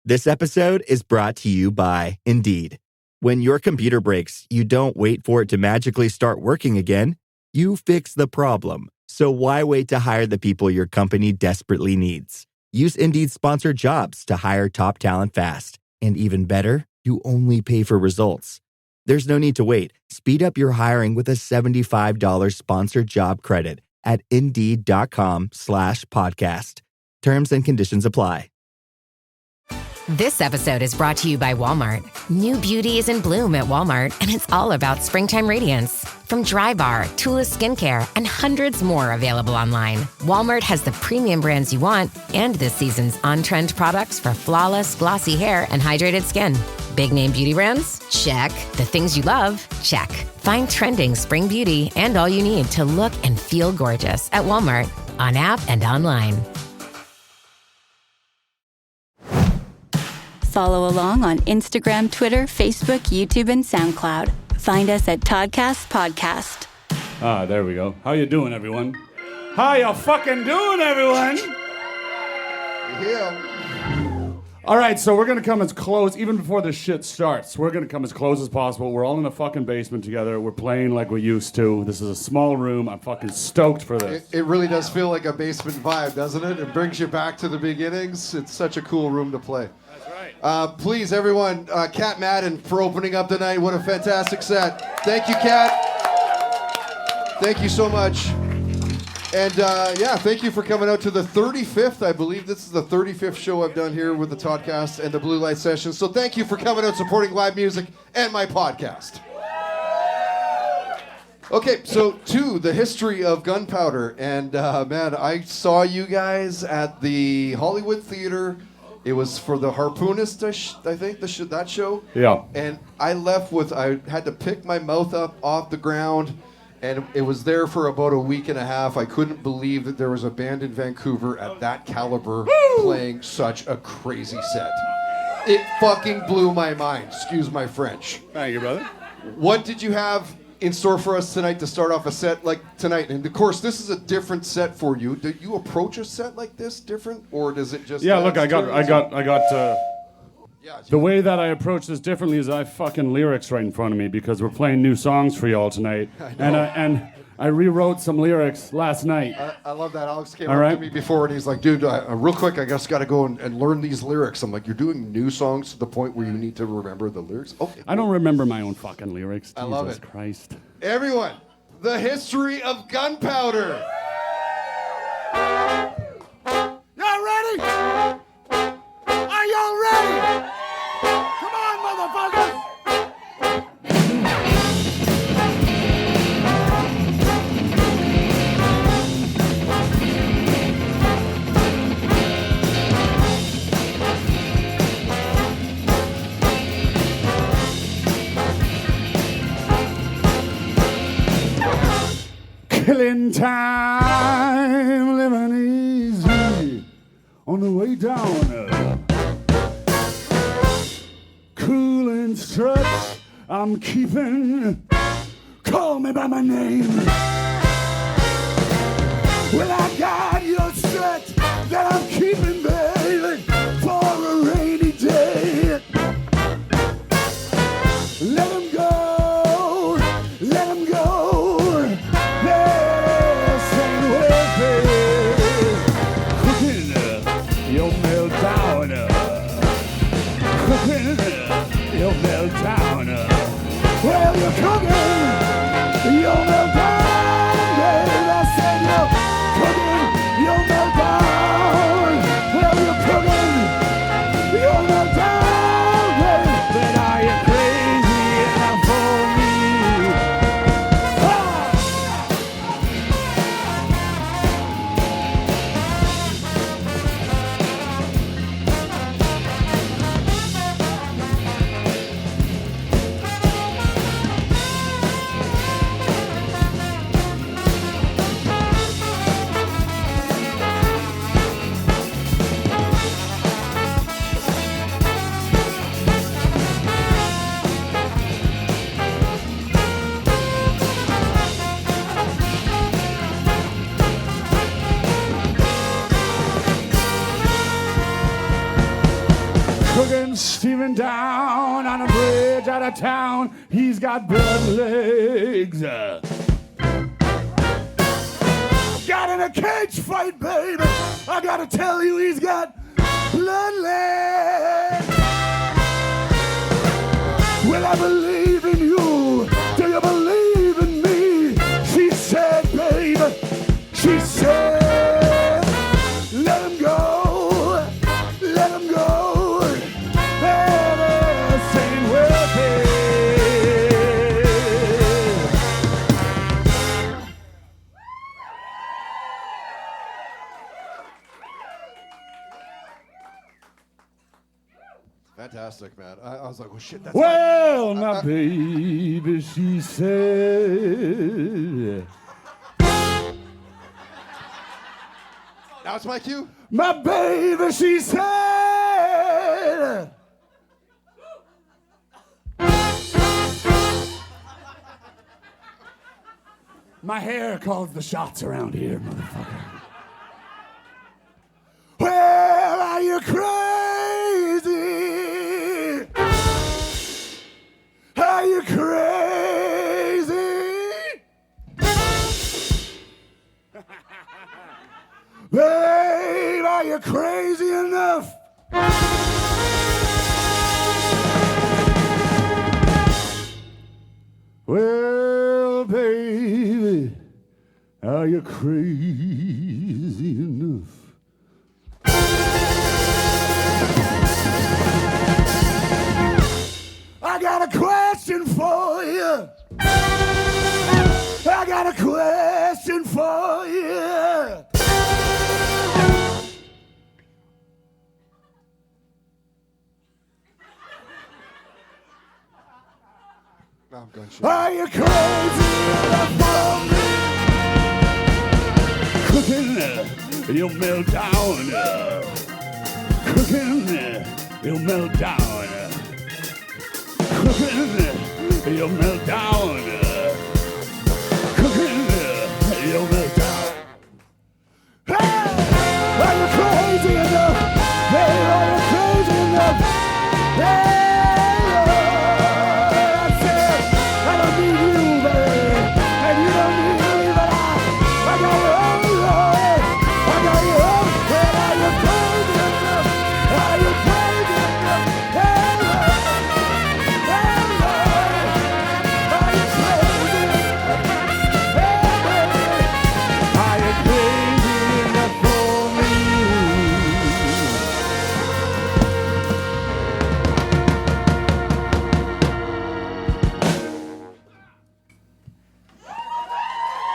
This episode is brought to you by Indeed. When your computer breaks, you don't wait for it to magically start working again. You fix the problem. So why wait to hire the people your company desperately needs? Use Indeed's sponsored jobs to hire top talent fast. And even better, you only pay for results. There's no need to wait. Speed up your hiring with a $75 sponsored job credit at Indeed.com/podcast. Terms and conditions apply. This episode is brought to you by Walmart. New beauty is in bloom at Walmart, and it's all about springtime radiance. From Drybar, Tula Skincare, and hundreds more available online, Walmart has the premium brands you want and this season's on-trend products for flawless, glossy hair and hydrated skin. Big name beauty brands? Check. The things you love? Check. Find trending spring beauty and all you need to look and feel gorgeous at Walmart, on app and online. Follow along on Instagram, Twitter, Facebook, YouTube, and SoundCloud. Find us at Toddcast Podcast. There we go. How you doing, everyone? How you fucking doing, everyone? Yeah. All right, so we're going to come as close, even before this shit starts, we're going to come as close as possible. We're all in a fucking basement together. We're playing like we used to. This is a small room. I'm fucking stoked for this. It really does feel like a basement vibe, doesn't it? It brings you back to the beginnings. It's such a cool room to play. Please, everyone, Kat Madden for opening up the night. What a fantastic set. Thank you, Kat. Thank you so much. And thank you for coming out to the 35th. I believe this is the 35th show I've done here with the Toddcast and the Blue Light Session. So thank you for coming out, supporting live music and my podcast. Okay, so to the history of Gunpowder. And man, I saw you guys at the Hollywood Theater. It was for the Harpoonist, I think, that show. Yeah. And I left I had to pick my mouth up off the ground, and it was there for about a week and a half. I couldn't believe that there was a band in Vancouver at that caliber playing such a crazy set. It fucking blew my mind. Excuse my French. Thank you, brother. What did you have in store for us tonight to start off a set like tonight? And of course, this is a different set for you. Do you approach a set like this different, or does it just? Yeah, look, I got. The way that I approach this differently is I have fucking lyrics right in front of me because we're playing new songs for y'all tonight, and I rewrote some lyrics last night. I love that. Alex came up to me before and he's like, dude, real quick, I just got to go and learn these lyrics. I'm like, you're doing new songs to the point where you need to remember the lyrics? Okay. I don't remember my own fucking lyrics. I love Jesus it. Christ. Everyone, the history of Gunpowder. Y'all ready? Are y'all ready? Come on, motherfuckers! Killing time, living easy on the way down. Cool and stretch, I'm keeping. Call me by my name. Well, I got your set that I'm keeping, baby, for a rainy day. Let 'em go. Let 'em go. You'll melt down. Cooking, you'll melt down. Well, you're cooking, you'll melt down. Yeah, I said you're cooking, you'll melt down. Well, you're cooking, you'll melt down. Well, then are you crazy enough for me? Cooking Steven down on a bridge out of town. He's got blood legs. Got in a cage fight, baby. I gotta tell you, he's got blood legs. Well, I believe in you. Do you believe in me? She said, baby. She said, let him go. Let him go. This ain't worth it. Fantastic, man. I was like, well, shit, that's Well, my baby, she said. Now it's my cue? My baby, she said. My hair calls the shots around here, motherfucker. Well, are you crazy? Are you crazy? Babe, are you crazy enough? Well, baby, are you crazy enough? I got a question for you. I got a question for you. No, I'm going shit. Are you crazy enough for me? Cooking, you'll melt down. Cooking, you'll melt down. Cooking, you'll melt down. Cooking, you'll melt down. Hey! Are you crazy enough? Hey, are you crazy enough? Hey!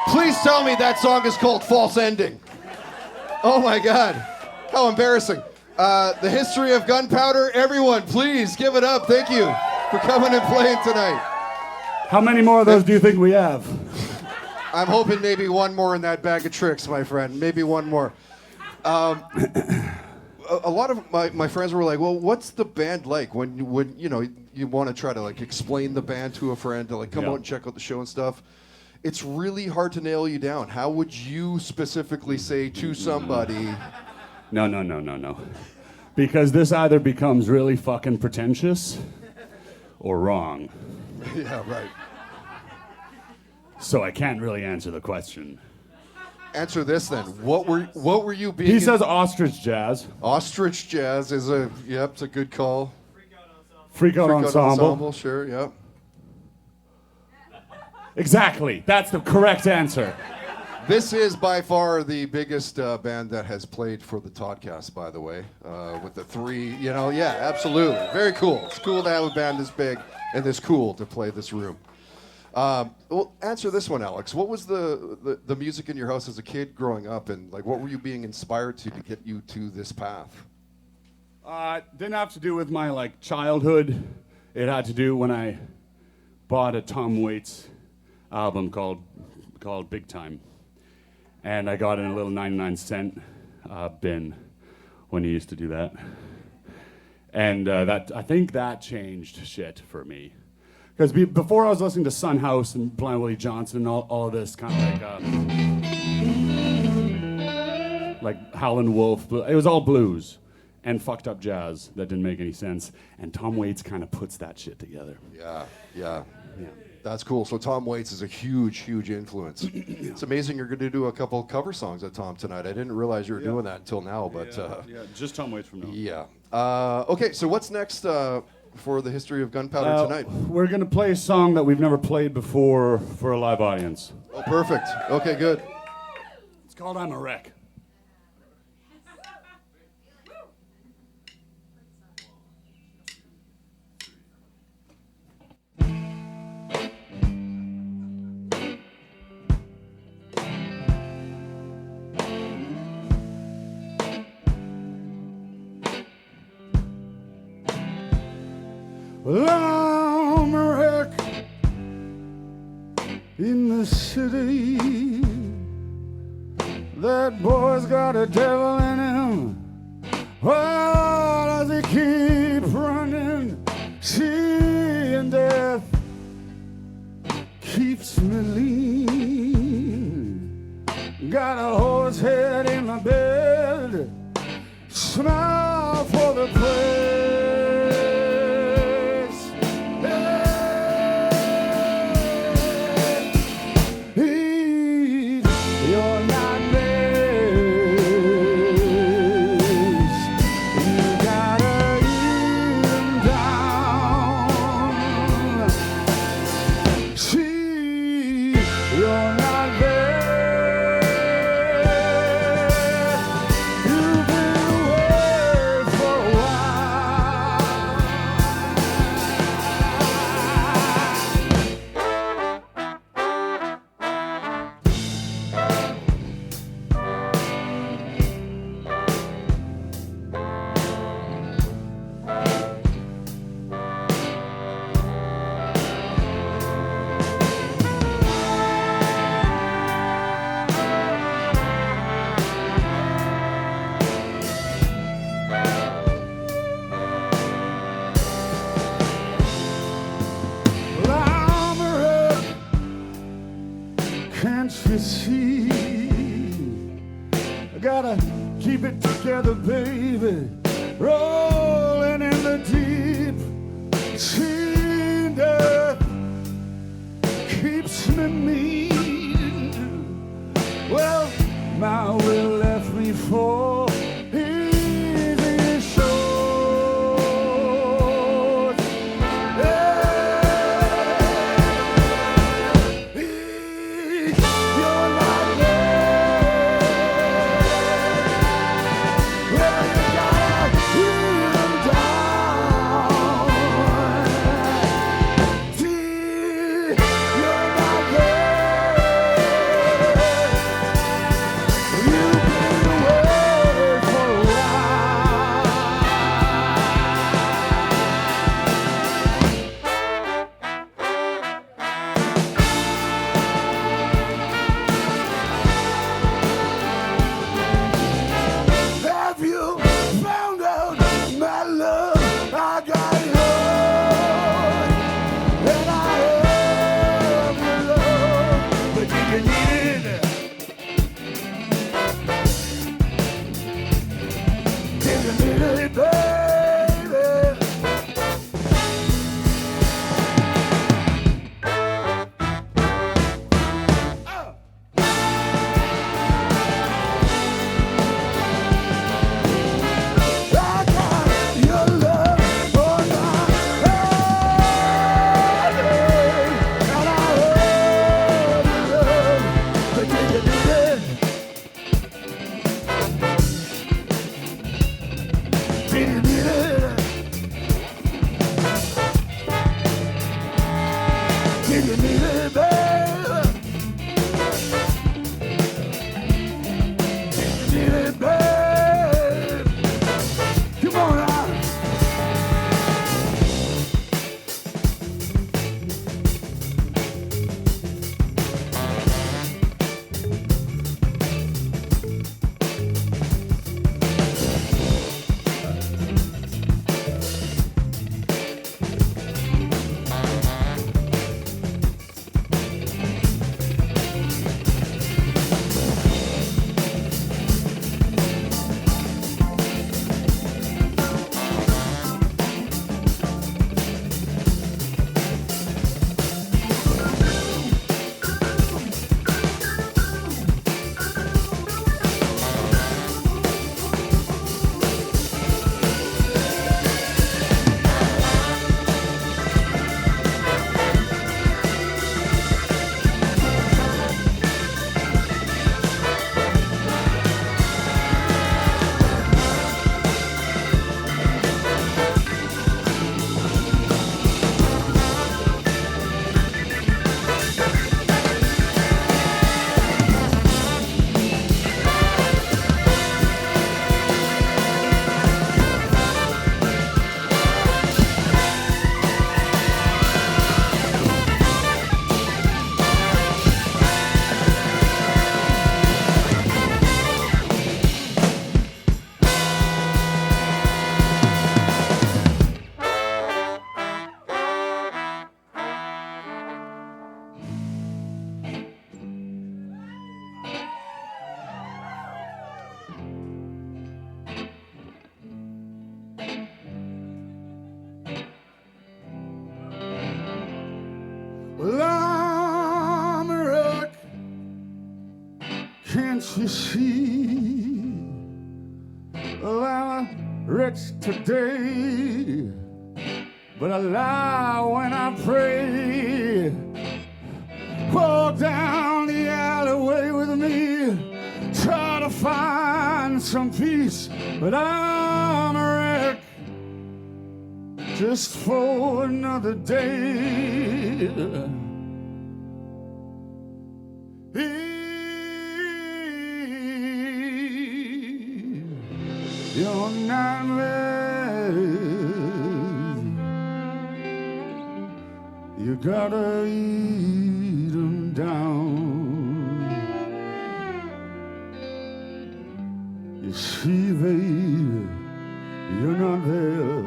Please tell me that song is called False Ending. Oh my God. How embarrassing. The history of Gunpowder. Everyone, please give it up. Thank you for coming and playing tonight. How many more of those do you think we have? I'm hoping maybe one more in that bag of tricks, my friend. Maybe one more. A lot of my friends were like, well, what's the band like when you know you want to try to like explain the band to a friend to like come out and check out the show and stuff? It's really hard to nail you down. How would you specifically say to somebody? No. Because this either becomes really fucking pretentious or wrong. Yeah, right. So I can't really answer the question. Answer this then. What were you being? He says ostrich jazz. Ostrich jazz is it's a good call. Freak out ensemble. Sure, yep. Exactly. That's the correct answer. This is by far the biggest band that has played for the Toddcast, by the way, with the three, yeah, absolutely. Very cool. It's cool to have a band this big and this cool to play this room. Well, answer this one, Alex. What was the music in your house as a kid growing up, and like what were you being inspired to get you to this path? Didn't have to do with my childhood. It had to do when I bought a Tom Waits album called Big Time. And I got it in a little 99-cent bin when he used to do that. And I think that changed shit for me. Because before I was listening to Son House and Blind Willie Johnson and all of this kind of like Howlin' Wolf, it was all blues. and fucked up jazz that didn't make any sense. And Tom Waits kind of puts that shit together. Yeah. That's cool. So Tom Waits is a huge influence. It's amazing you're going to do a couple cover songs of Tom tonight. I didn't realize you were doing that until now, but just Tom Waits from now. Yeah. Okay, so what's next for the history of Gunpowder tonight? We're gonna play a song that we've never played before for a live audience. Oh, perfect. Okay, good. It's called "I'm a Wreck." Well, I'm a wreck in the city. That boy's got a devil in him. Why does he keep running? Seeing death keeps me lean. Got a horse head in my bed. Smile for the place. You've been away. you see? Well, I'm rich today, but I lie when I pray. Walk down the alleyway with me, try to find some peace, but I'm a wreck just for another day. You're not married. You gotta eat 'em down. You see, babe, you're not there.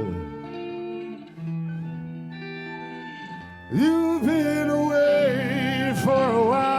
You've been away for a while.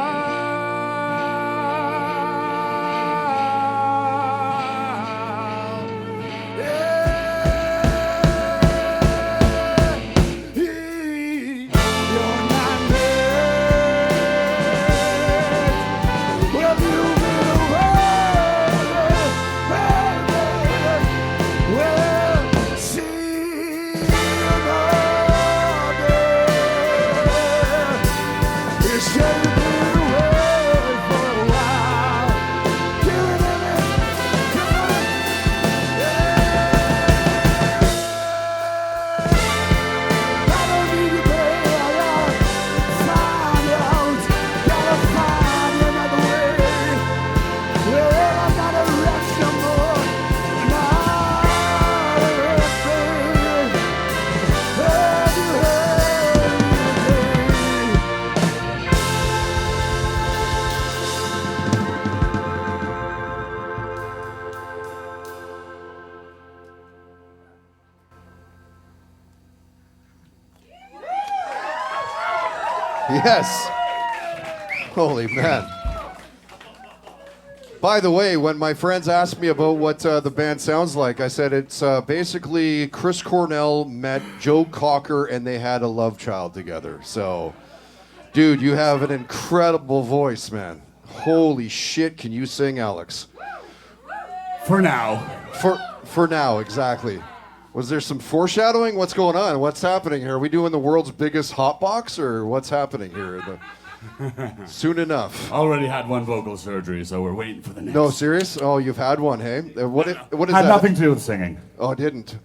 Yes. Holy man. By the way, when my friends asked me about what the band sounds like, I said it's basically Chris Cornell met Joe Cocker and they had a love child together. So, dude, you have an incredible voice, man. Holy shit, can you sing, Alex? For now. For now, exactly. Was there some foreshadowing? What's going on? What's happening here? Are we doing the world's biggest hot box, or what's happening here? Soon enough. Already had one vocal surgery, so we're waiting for the next. No, serious? Oh, you've had one, hey? What is had that? nothing to do with singing. Oh, it didn't.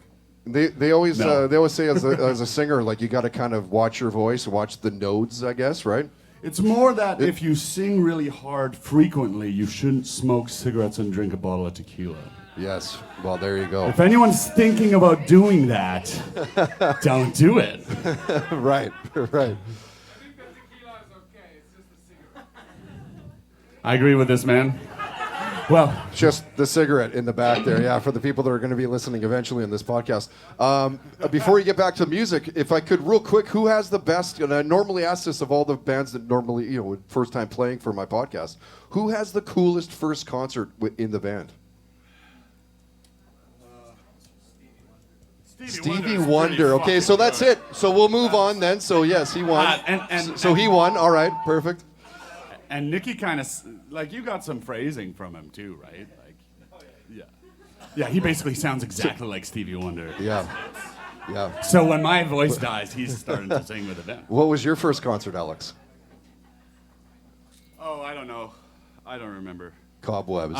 They always say as a singer, like, you got to kind of watch your voice, watch the nodes, I guess, right? It's more that if you sing really hard frequently, you shouldn't smoke cigarettes and drink a bottle of tequila. Yes. Well, there you go. If anyone's thinking about doing that, don't do it. Right. I agree with this man. Well, just the cigarette in the back there, yeah, for the people that are going to be listening eventually in this podcast. Before you get back to music, if I could real quick, who has the best, and I normally ask this of all the bands that normally, first time playing for my podcast, who has the coolest first concert in the band? Stevie Wonder. Okay, so that's it. So we'll move on then. So yes, he won. So he won. All right, perfect. And Nicky kind of, like, you got some phrasing from him too, right? Like, yeah, he basically sounds exactly like Stevie Wonder. Yeah. So when my voice dies, he's starting to sing with a band. What was your first concert, Alex? Oh, I don't know. I don't remember. Cobwebs.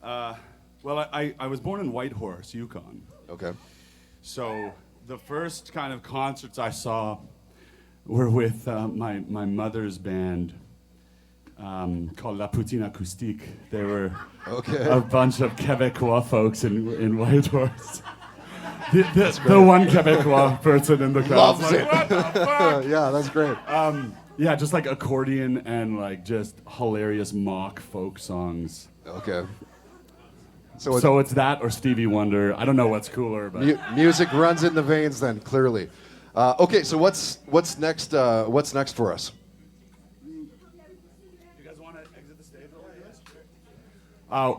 Well, I was born in Whitehorse, Yukon. Okay. So the first kind of concerts I saw were with my mother's band called La Poutine Acoustique. They were a bunch of Quebecois folks in Whitehorse. The one Quebecois person in the crowd loves it. What the fuck? Yeah, that's great. Yeah, just like accordion and like just hilarious mock folk songs. Okay. So it's that or Stevie Wonder. I don't know what's cooler, but music runs in the veins then, clearly. Okay, so what's next? What's next for us? You guys want to exit the stage?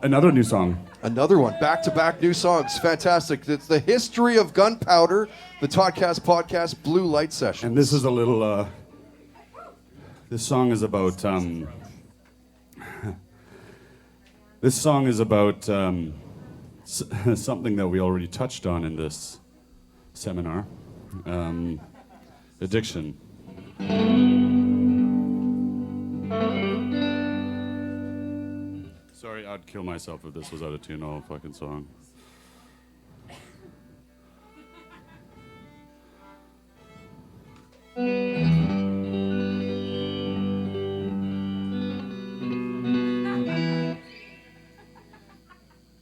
Another new song. Another one, back-to-back new songs, fantastic. It's the history of Gunpowder, the Toddcast podcast, Blue Light Session. And this is a little. This song is about This song is about something that we already touched on in this seminar, addiction. Sorry, I'd kill myself if this was out of tune, all fucking song.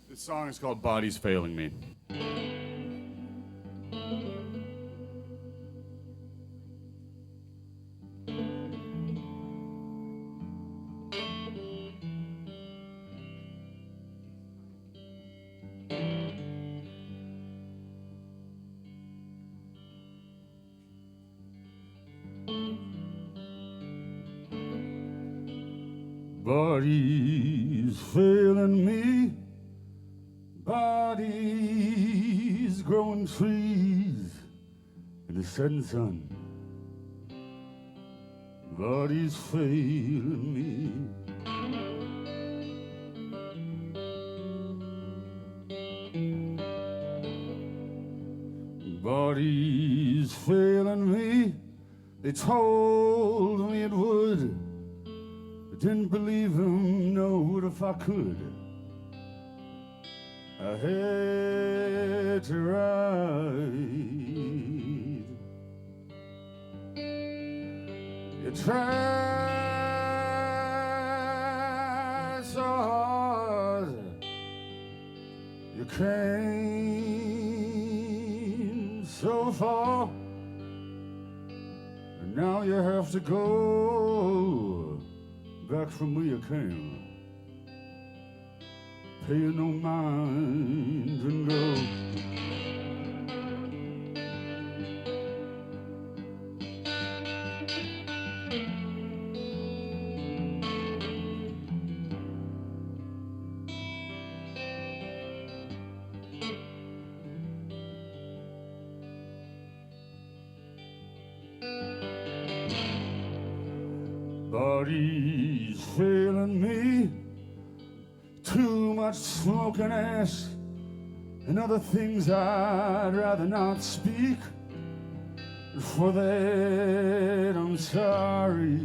This song is called Body's Failing Me. Body's failing me. Body's growing trees in the setting sun. Body's failing me. Body's failing me. They told me it would. I didn't believe them, no, what if I could? I had to ride. You tried so hard. You came so far. And now you have to go back from where you came. Pay no mind and go. Body's failing me. Too much smoking ash and other things I'd rather not speak. For that I'm sorry.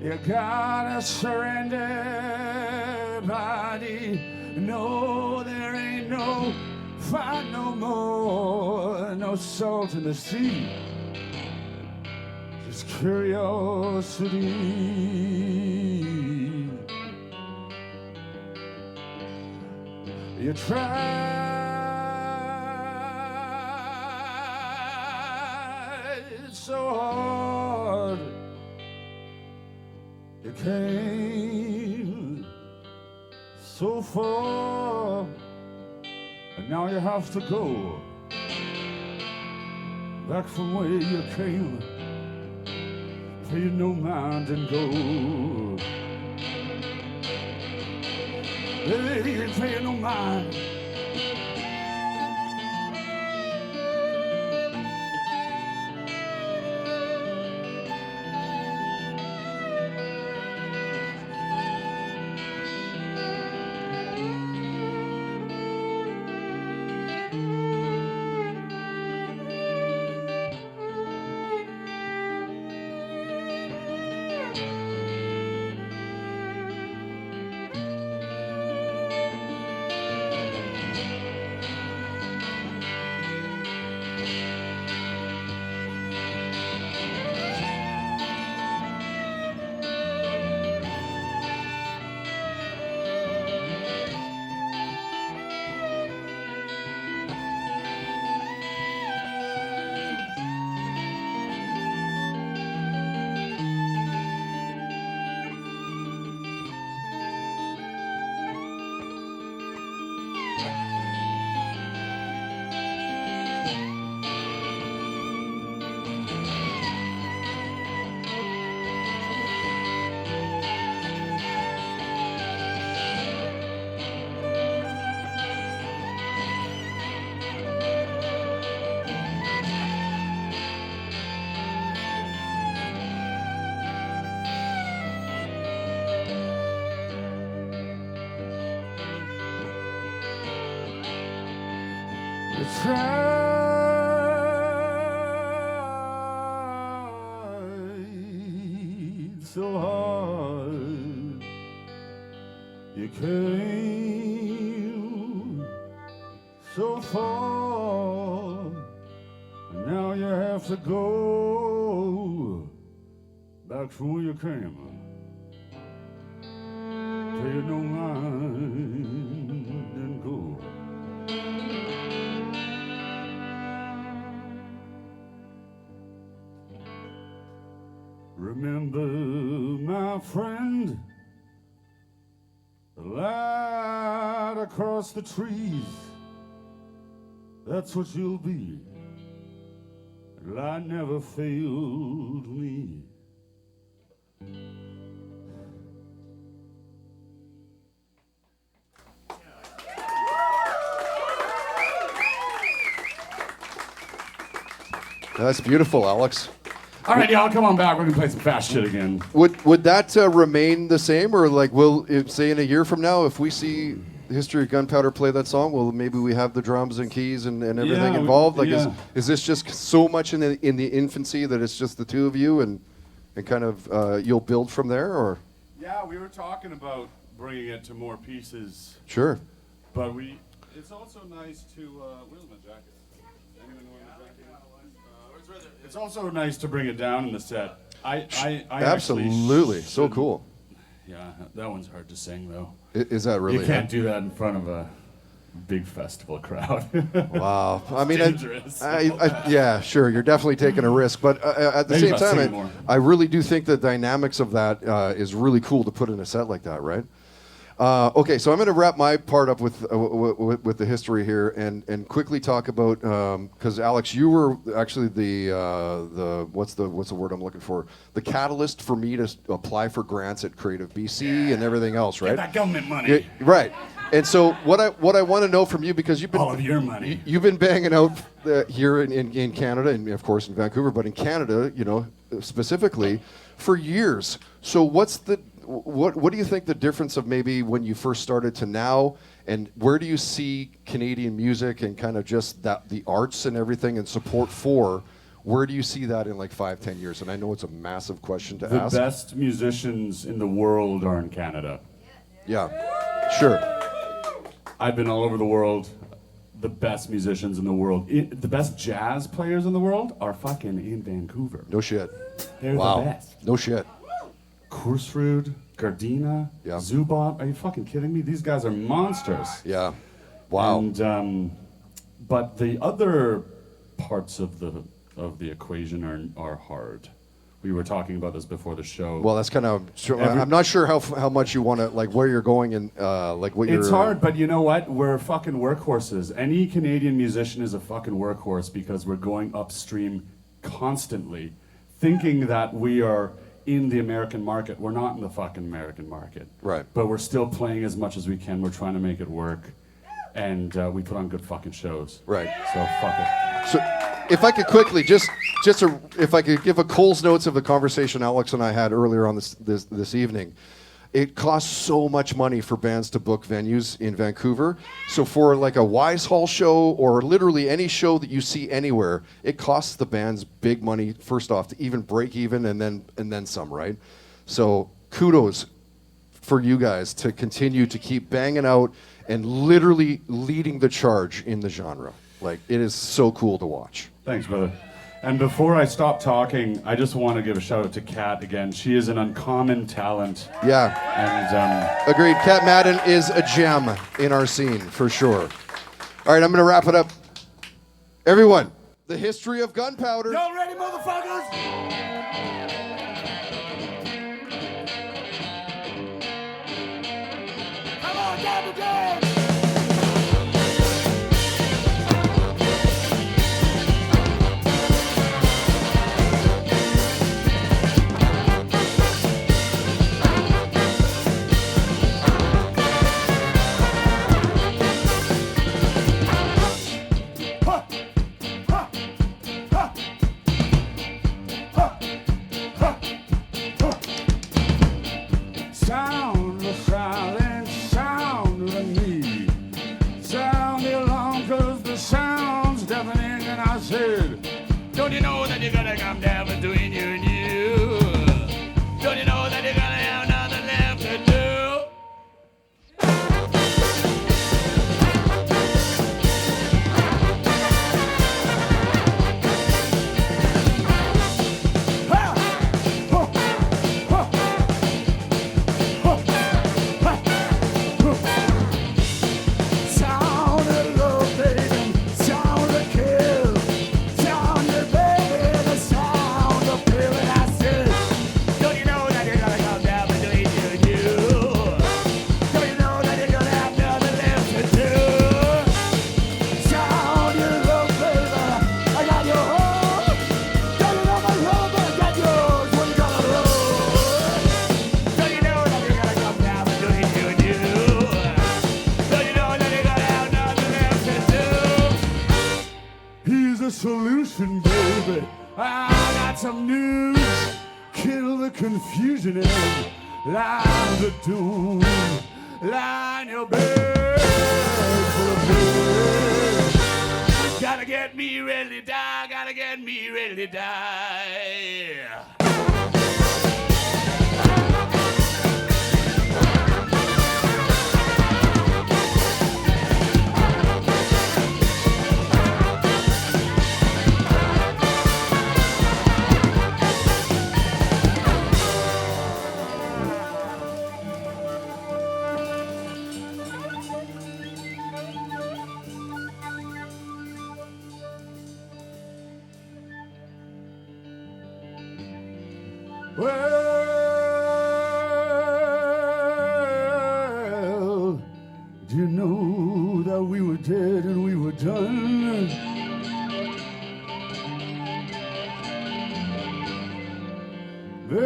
You gotta surrender, body. No, there ain't no fight no more. No salt in the sea. Just curiosity. You tried so hard. You came so far. And now you have to go back from where you came. Pay no mind and go. Hey, pay no mind. tried so hard. You came so far, and now you have to go back from where you came. Pay no mind and go. Remember, my friend, the light across the trees, that's what you'll be. The light never failed me. That's beautiful, Alex. All right, y'all, come on back. We're gonna play some fast shit again. Would that remain the same, or like, will say in a year from now, if we see the History of Gunpowder play that song, well, maybe we have the drums and keys and everything involved? Like, is this just so much in the infancy that it's just the two of you and kind of you'll build from there, or? Yeah, we were talking about bringing it to more pieces. Sure. But it's also nice to. Where's my jacket? Anyone know where my jacket is? It's also nice to bring it down in the set. I absolutely so cool. Yeah, that one's hard to sing though. Is that really? You can't do that in front of a big festival crowd. Wow. I mean, dangerous. yeah, sure. You're definitely taking a risk, but at the same time, I really do think the dynamics of that is really cool to put in a set like that, right? Okay, so I'm going to wrap my part up with the history here and quickly talk about because Alex, you were actually the what's the word I'm looking for? The catalyst for me to apply for grants at Creative BC and everything else, right? Get that government money. Yeah, right. And so what I want to know from you, because you've been all of your money, you've been banging out here in Canada and of course in Vancouver, but in Canada, you know, specifically for years. So what do you think the difference of maybe when you first started to now, and where do you see Canadian music and kind of just that the arts and everything and support for? Where do you see that in like 5-10 years? And I know it's a massive question to ask. The best musicians in the world are in Canada. Yeah, sure. I've been all over the world. The best musicians in the world, the best jazz players in the world are fucking in Vancouver. No shit. They're the best. No shit. Korsrud, Gardena, Zubot. Are you fucking kidding me? These guys are monsters. Yeah. Wow. And but the other parts of the equation are hard. We were talking about this before the show. Well, that's kind of. I'm not sure how much you want to like where you're going and like what you're. It's hard, but you know what? We're fucking workhorses. Any Canadian musician is a fucking workhorse because we're going upstream constantly, thinking that we are in the American market. We're not in the fucking American market. Right. But we're still playing as much as we can. We're trying to make it work. And we put on good fucking shows. Right. So fuck it. So if I could quickly if I could give a Cole's notes of the conversation Alex and I had earlier on this evening. It costs so much money for bands to book venues in Vancouver. So for like a Wise Hall show or literally any show that you see anywhere, it costs the bands big money, first off, to even break even and then some, right? So kudos for you guys to continue to keep banging out and literally leading the charge in the genre. Like, it is so cool to watch. Thanks, brother. And before I stop talking, I just want to give a shout out to Kat again. She is an uncommon talent. Yeah. And agreed. Kat Madden is a gem in our scene, for sure. All right, I'm going to wrap it up. Everyone, the history of Gunpowder. Y'all ready, motherfuckers? Come on, Gabby Jam! Sound of silence, sound of the need. between you and you. Don't you know that you're gonna have nothing left to do? Sound of love, baby, sound of kill, sound of baby, the sound of pill, and I said, don't you know that you're gonna come down between you and you? Don't you know that you're gonna have nothing left to do? Sound your love, baby, I got your heart. Don't you know my love, I got yours. When you gonna roll? Don't you know that you're gonna come down between you and you? Don't you know that you're gonna have nothing left to do? Here's a solution, baby. I got some news. Kill the confusion and line the doom. Line your bed full of blood. Gotta get me ready to die. Gotta get me ready to die. Well, do you know that we were dead and we were done? Babe,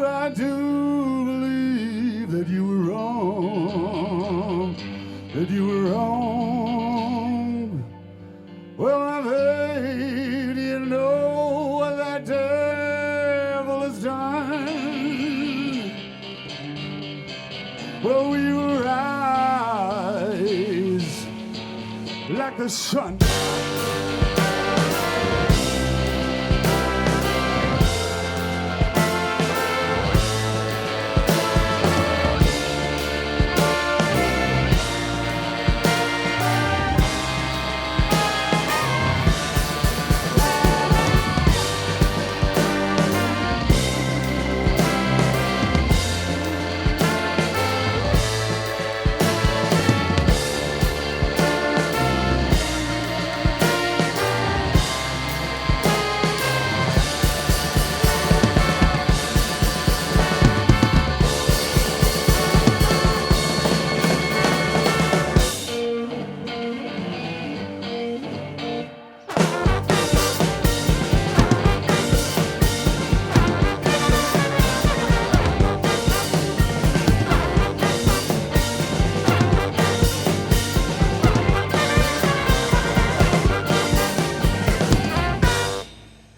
I do believe that you were wrong, that you were wrong. Well, my babe, do you know what that devil has done? Well, we will rise like the sun.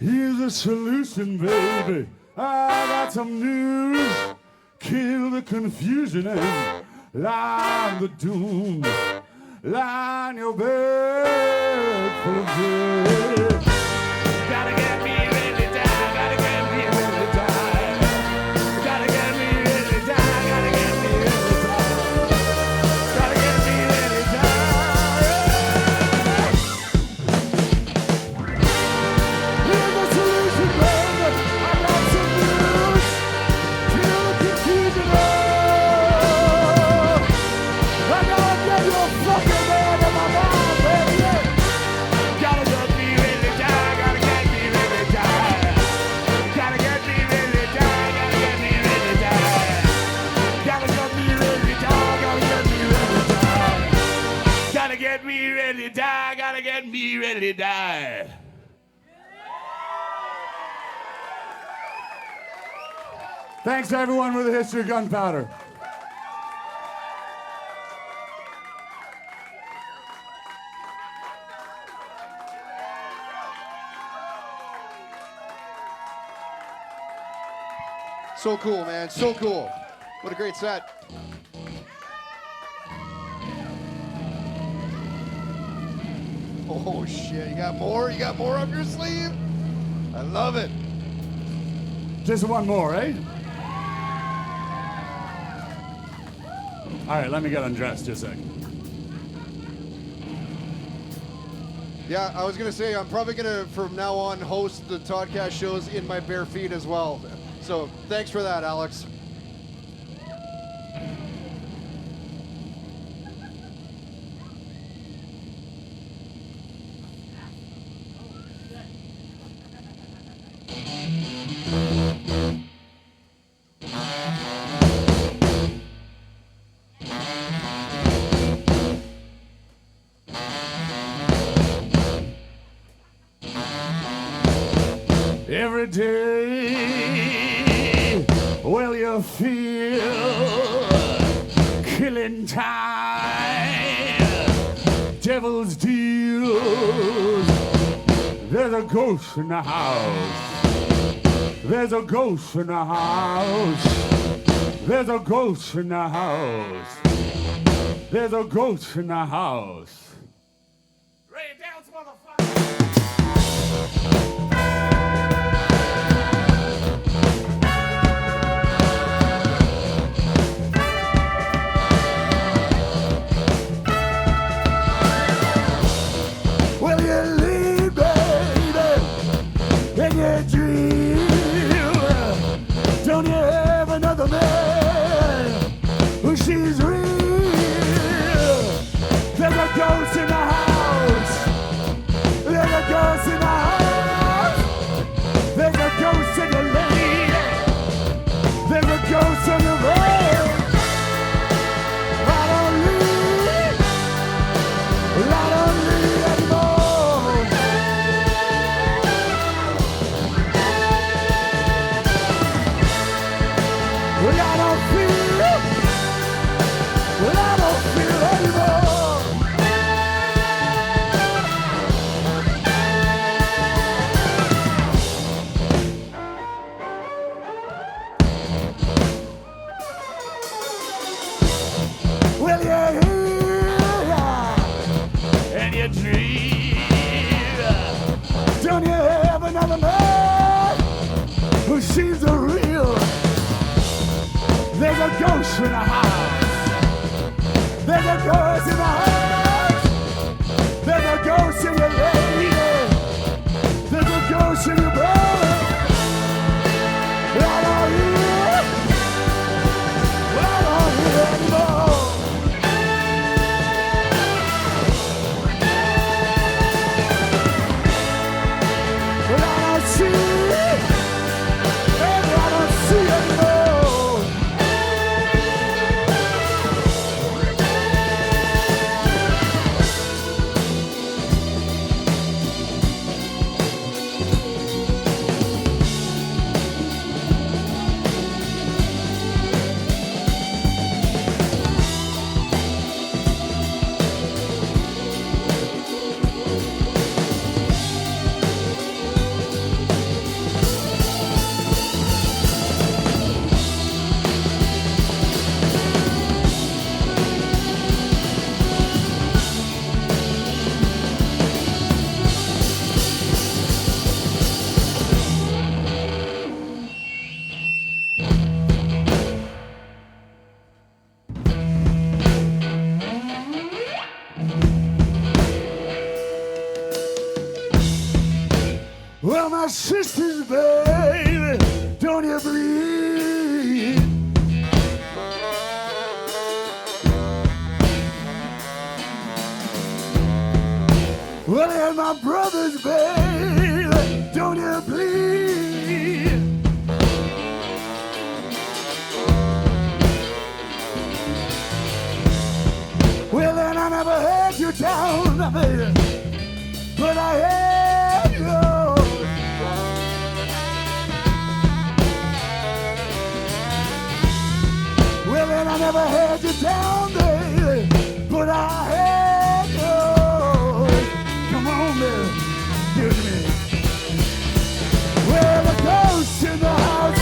Here's a solution, baby. I got some news. Kill the confusion and line the doom. Line your bed full of dread. Gotta get me ready to die. Gotta get me ready to die. Gotta get me ready to die. Gotta get me ready to die. Gotta get me ready to die. Here's a solution, baby. I got some news. Kill the confusion, love. I gotta get your fucking man in my mind, baby. Gotta get me ready to die. Gotta get me ready to die. Gotta get me ready to die. Gotta get me ready to die. Gotta get me ready to die. Gotta get me ready to die. Gotta get me ready to die. Gotta get me ready to die. Thanks everyone for the history of Gunpowder. So cool, man. So cool. What a great set. Oh shit! You got more? You got more up your sleeve? I love it. Just one more, eh? All right, let me get undressed just a second. Yeah, I was gonna say I'm probably gonna from now on host the Toddcast shows in my bare feet as well. So thanks for that, Alex. Every day, well, you feel killing time, devil's deals. There's a ghost in the house. There's a ghost in the house. There's a ghost in the house. There's a ghost in the house. Ray, dance, motherfucker. Will you leave, baby, in your dream? Don't you have another man who she's real? There's a ghost in the house. There's a ghost in the house. There's a ghost in your lady. There's a ghost in your man. I don't leave. I don't leave anymore. Well, I don't feel. Well, I don't feel anymore. Well, you're here. And you dream. Don't you have another man who seems a real? There's a ghost in the house. There's a ghost in the house. There's a ghost in your lady. There's a ghost in your brother. I don't hear. I don't hear anymore. But I don't see. Baby, I don't see anymore. Well, my sisters, baby, don't you bleed? Well, and my brothers, baby, don't you bleed? Well, and I never had you down, baby, but I had you. Well, and I never had you down, baby, but I had you. Come on, baby, give it to me. Well, the ghost in the house,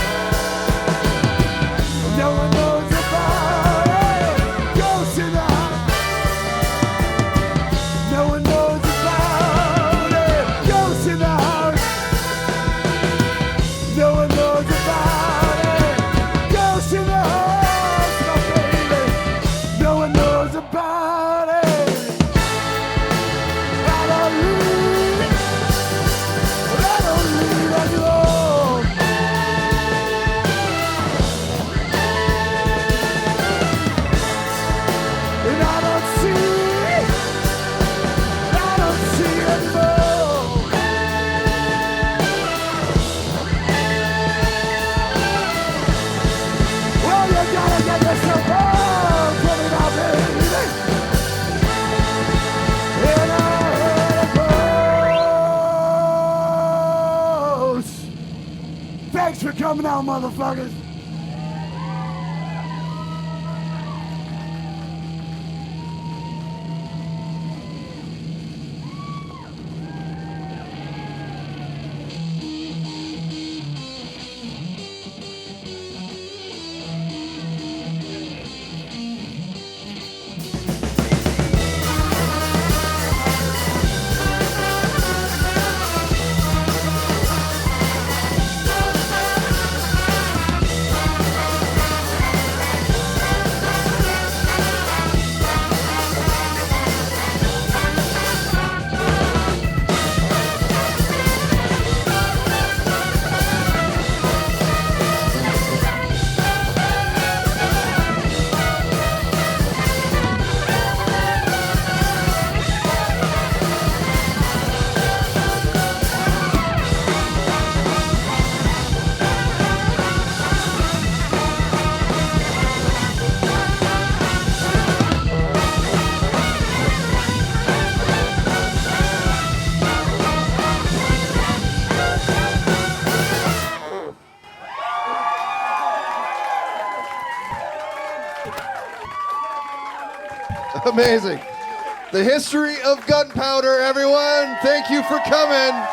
no one knows about it. Ghost in the house, no one knows about it. Ghost in the house, now, motherfuckers. Amazing. The history of Gunpowder, everyone. Thank you for coming.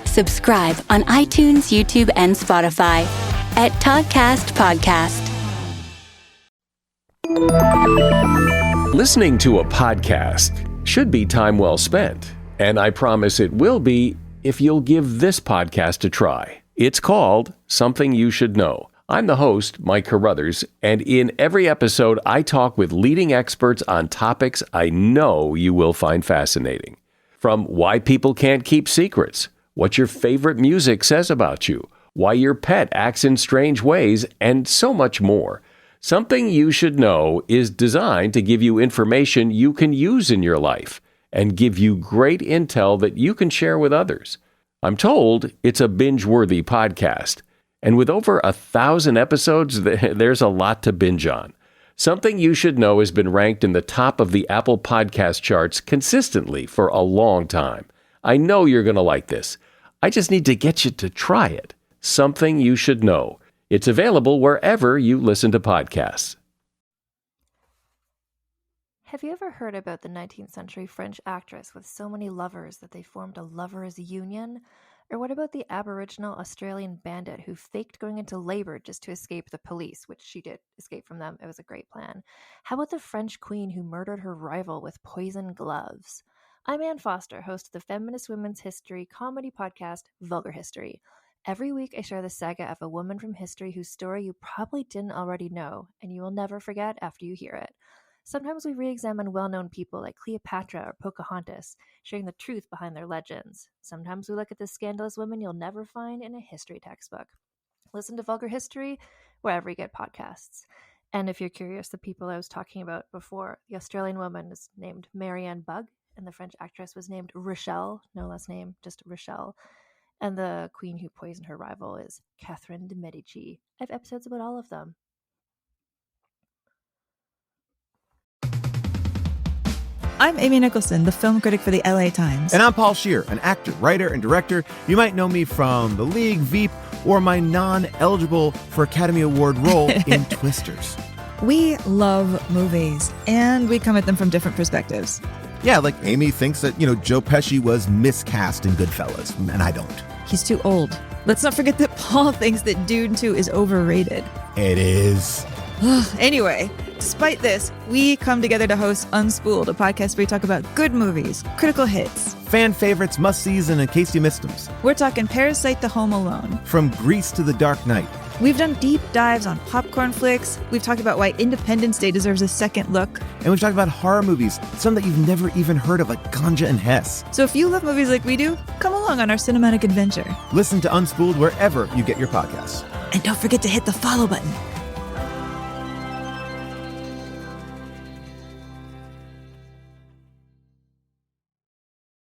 Subscribe on iTunes, YouTube, and Spotify at Toddcast Podcast. Listening to a podcast should be time well spent, and I promise it will be if you'll give this podcast a try. It's called Something You Should Know. I'm the host, Mike Carruthers, and in every episode, I talk with leading experts on topics I know you will find fascinating. From why people can't keep secrets, what your favorite music says about you, why your pet acts in strange ways, and so much more. Something You Should Know is designed to give you information you can use in your life and give you great intel that you can share with others. I'm told it's a binge-worthy podcast. And with over 1,000 episodes, there's a lot to binge on. Something You Should Know has been ranked in the top of the Apple podcast charts consistently for a long time. I know you're going to like this. I just need to get you to try it. Something You Should Know. It's available wherever you listen to podcasts. Have you ever heard about the 19th century French actress with so many lovers that they formed a lovers' union? Or what about the Aboriginal Australian bandit who faked going into labor just to escape the police, which she did escape from them. It was a great plan. How about the French queen who murdered her rival with poison gloves? I'm Ann Foster, host of the feminist women's history comedy podcast, Vulgar History. Every week I share the saga of a woman from history whose story you probably didn't already know, and you will never forget after you hear it. Sometimes we re-examine well-known people like Cleopatra or Pocahontas, sharing the truth behind their legends. Sometimes we look at the scandalous women you'll never find in a history textbook. Listen to Vulgar History wherever you get podcasts. And if you're curious, the people I was talking about before, the Australian woman is named Marianne Bugg, and the French actress was named Rochelle, no last name, just Rochelle. And the queen who poisoned her rival is Catherine de Medici. I have episodes about all of them. I'm Amy Nicholson, the film critic for the LA Times. And I'm Paul Scheer, an actor, writer, and director. You might know me from The League, Veep, or my non-eligible for Academy Award role in Twisters. We love movies, and we come at them from different perspectives. Yeah, like Amy thinks that, Joe Pesci was miscast in Goodfellas, and I don't. He's too old. Let's not forget that Paul thinks that Dune 2 is overrated. It is. Anyway, despite this, we come together to host Unspooled, a podcast where we talk about good movies, critical hits, fan favorites, must-sees, and in case you missed them. We're talking Parasite to Home Alone. From Grease to The Dark Knight. We've done deep dives on popcorn flicks. We've talked about why Independence Day deserves a second look. And we've talked about horror movies, some that you've never even heard of, like Ganja and Hess. So if you love movies like we do, come along on our cinematic adventure. Listen to Unspooled wherever you get your podcasts. And don't forget to hit the follow button.